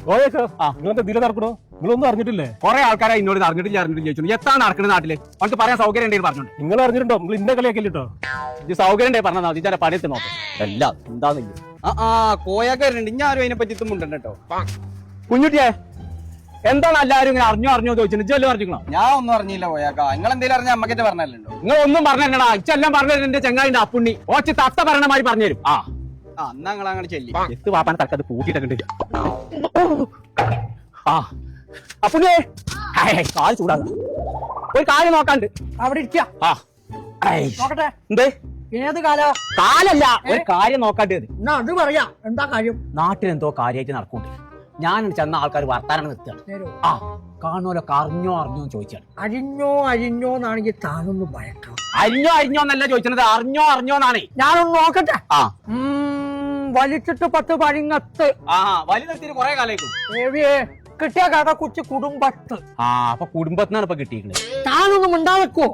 നിങ്ങളെന്താ ഇതിലെ നടക്കണോ? നിങ്ങളൊന്നും അറിഞ്ഞിട്ടില്ലേ? കുറെ ആൾക്കാരെ ഇന്നോട് അറിഞ്ഞിട്ടില്ല ചോദിച്ചു. എത്ര നടക്കുന്ന നാട്ടില് അവർക്ക് പറയാൻ സൗകര്യം ഉണ്ടെങ്കിൽ പറഞ്ഞു. നിങ്ങൾ അറിഞ്ഞിട്ടുണ്ടോ? നിങ്ങൾ ഇന്ന കളിയാക്കില്ലോ. ഇത് സൗകര്യം ഉണ്ടെങ്കിൽ പറഞ്ഞാൽ മതി. ഞാൻ പണിയെത്തി നോക്കാം. എല്ലാം എന്താന്നില്ല. കോയാക്കാരുണ്ട്. ഇനി ആരും അതിനെ പറ്റി മുണ്ടല്ലോ കേട്ടോ. കുഞ്ഞുട്ടിയെ എന്താണ് എല്ലാവരും ഇങ്ങനെ അറിഞ്ഞോ ചോദിച്ചു. ഇജ്ജെല്ലാം അറിഞ്ഞോ? ഞാൻ ഒന്നും അറിഞ്ഞില്ല കോയാക്ക. നിങ്ങൾ എന്തെങ്കിലും അറിഞ്ഞാൽ അമ്മക്കറ്റ് പറഞ്ഞല്ലോ. നിങ്ങൾ ഒന്നും പറഞ്ഞാ ഇച്ചെല്ലാം പറഞ്ഞു. എന്റെ ചങ്ങായിന്റെ അപ്പുണ്ണി ഓച്ച് തത്ത പറയണ മാതിരി പറഞ്ഞുതരും. എന്നാ നിങ്ങൾ അങ്ങനെ ചെല്ലി എത്ത് പാപ്പാനെ തക്കത് പൂട്ടിയിട്ടുണ്ട്. അപ്പുണ്ണിയെ കാല് ചൂടാക. ഒരു കാര്യം നോക്കാണ്ട് അവിടെ ഇരിക്കാം. നോക്കട്ടെ എന്തേ? ഏത് കാലോ? കാലല്ല, ഒരു കാര്യം നോക്കാണ്ട്. എന്നാ അത് പറയാ. എന്താ കാര്യം? നാട്ടിലെന്തോ കാര്യമായിട്ട് നടക്കുന്നുണ്ട്. ഞാൻ ചെന്ന ആൾക്കാർ വർത്താനം നിർത്തുകയാണ്. കാണുമല്ലോ അറിഞ്ഞോ ചോദിച്ചാണ്. അരിഞ്ഞോ എന്നാണെങ്കിൽ താനൊന്ന് ഭയക്കണം. അരിഞ്ഞോ എന്നല്ല ചോദിച്ചത്, അറിഞ്ഞോന്നാണ്. ഞാനൊന്ന് നോക്കട്ടെ. വലിച്ചിട്ട് 10 പഴിങ്ങത്ത്. വലിയ നിർത്തിയിട്ട് കുറെ കാലേക്കും കിട്ടിയ കഥ കുറിച്ച് കുടുംബത്ത്. അപ്പൊ കുടുംബത്തിനാണ് ഇപ്പൊ കിട്ടിയിരിക്കുന്നത്. താനൊന്നും ഉണ്ടാകും.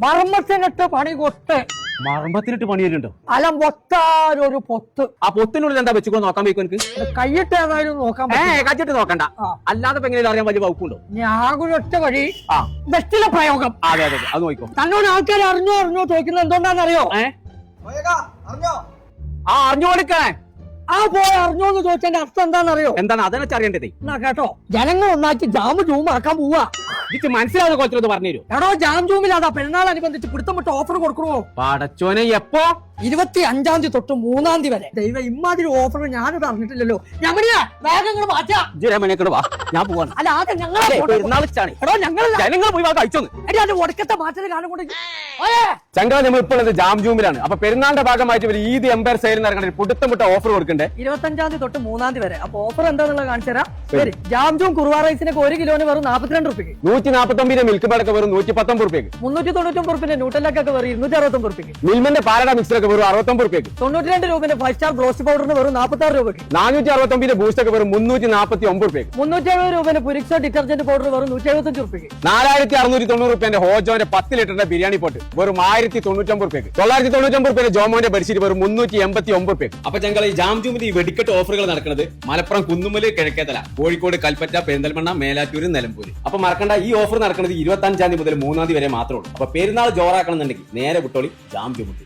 മർമ്മത്തിനിട്ട് പണി കൊട്ട്. മർമ്മത്തിനിട്ട് പണി വരുന്നുണ്ടോ? അല്ല മൊത്താരൊരു പൊത്ത്. ആ പൊത്തിനുള്ളിൽ എന്താ വെച്ചുകൊണ്ട് നോക്കാൻ വയ്ക്കും എനിക്ക്? കൈയിട്ട് ഏതായാലും നോക്കാൻ കച്ചിട്ട് നോക്കണ്ട. അല്ലാതെ എങ്ങനെ അറിയാൻ വലിയ വകുപ്പുണ്ടോ? ഞാനൊറ്റ വഴി ബെസ്റ്റിലെ പ്രയോഗം. അതെ അത് നോക്കോ. തന്നോട് ആൾക്കാർ അറിഞ്ഞോ ചോദിക്കുന്നത് എന്തുകൊണ്ടാണെന്നറിയോ? അറിഞ്ഞു കൊടുക്കണേ. പോയി അറിഞ്ഞോന്ന് ചോദിച്ചതിന്റെ അർത്ഥം എന്താണെന്നറിയോ? എന്താണ് അതെന്നെ അറിയേണ്ടത്? എന്നാ കേട്ടോ, ജനങ്ങൾ ഒന്നാക്കി ജാമ് ജൂമാക്കാൻ പോവാ. ഇത് മനസ്സിലാവുന്ന കോലത്തിലൊന്ന് പറഞ്ഞു തരൂ. എടോ, ജാം ജൂമിലാതാ പെരുന്നാളനുബന്ധിച്ച് പിടുത്തം വിട്ട് ഓഫർ കൊടുക്കണോ? പടച്ചോനെ എപ്പോ? 25-ാം തീയതി തൊട്ട് 3-ാം തീയതി വരെ. ദൈവം ഇമ്മാതിരി ഓഫർ ഞാനിത് അറിഞ്ഞിട്ടില്ലല്ലോ. വേഗങ്ങൾ മാറ്റാ. ഞാൻ പോവാണ്. അല്ല ആദ്യം ഞങ്ങളെ എടോ ഞങ്ങളല്ല ജനങ്ങൾ പോയി കഴിച്ചോന്ന്. അത് ഒടുക്കത്തെ മാറ്റത് കാണാൻ കൊണ്ട് ചങ്ക നമ്മൾ ഇപ്പോൾ ജാം ജൂമിലാണ്. അപ്പൊ പെരുന്നാളിന്റെ ഭാഗമായിട്ട് ഈദ് എംപയർ സെയിൽ നടക്കണ പുടുത്തം വിട്ട ഓഫർ കൊടുക്കണ്ടേ? 25-ാം തീയതി തൊട്ട് 3-ാം തീയതി വരെ. അപ്പൊ ഓഫർ എന്താണെന്നുള്ളത് കാണിച്ചു തരാം. ശരി, ജാം ജൂം കുറുവാ റൈസിനൊക്കെ 1 കിലോന് വെറും 42 റുപ്യക്ക്. 149 മിൽക്ക് പാടൊക്കെ വെറും 119 റുപ്യക്ക്. 399 റുപ്യന്റെ ന്യൂട്ടലൊക്കെ വെറും 269 റുപ്യക്ക്. മിൽമന്റെ പാലട മിക്സറൊക്കെ വെറും 69 റുപ്യക്ക്. 92 രൂപന്റെ 5 സ്റ്റാർ ഗ്ലോസ് പൗഡറിന് വെറും 46 രൂപയ്ക്ക്. 469 ബൂസ്റ്റ് ഒക്കെ വെറും 349 റുപ്യക്ക്. 370 രൂപന്റെ പുരിക്സോ ഡിറ്റർജന്റ് പൗഡർ വെറും 175 റുപ്യക്ക്. 4690 റുപ്യന്റെ ഹോജോന്റെ 10 ലിറ്ററിന്റെ ബിരിയാണി പോട്ട് വെറും 1099 റുപ്യക്ക്. 999 റുപ്യന്റെ ജോമോന്റെ ബെഡ്ഷീറ്റ് വെറും 389 റുപ്യക്ക്. അപ്പൊ ഞങ്ങൾ ഈ ജാം ജൂമിന്റെ ഈ വെടിക്കെട്ട് ഓഫറുകൾ നടക്കുന്നത് മലപ്പുറം കുന്നുമല്, കിഴക്കേതല, കോഴിക്കോട്, കൽപ്പറ്റ, പെരിന്തൽമണ്ണ, മേലാറ്റൂര്, നിലമ്പൂര്. അപ്പൊ മറക്കണ്ട, ഈ ഓഫർ നടക്കുന്നത് 25-ാം തീയതി മുതൽ 3-ാം തീയതി വരെ മാത്രമേ ഉള്ളൂ. അപ്പൊ പെരുന്നാൾ ജോറാക്കണമെന്നുണ്ടെങ്കിൽ നേരെ കുട്ടോളി ജാം ജൂമിക്ക്.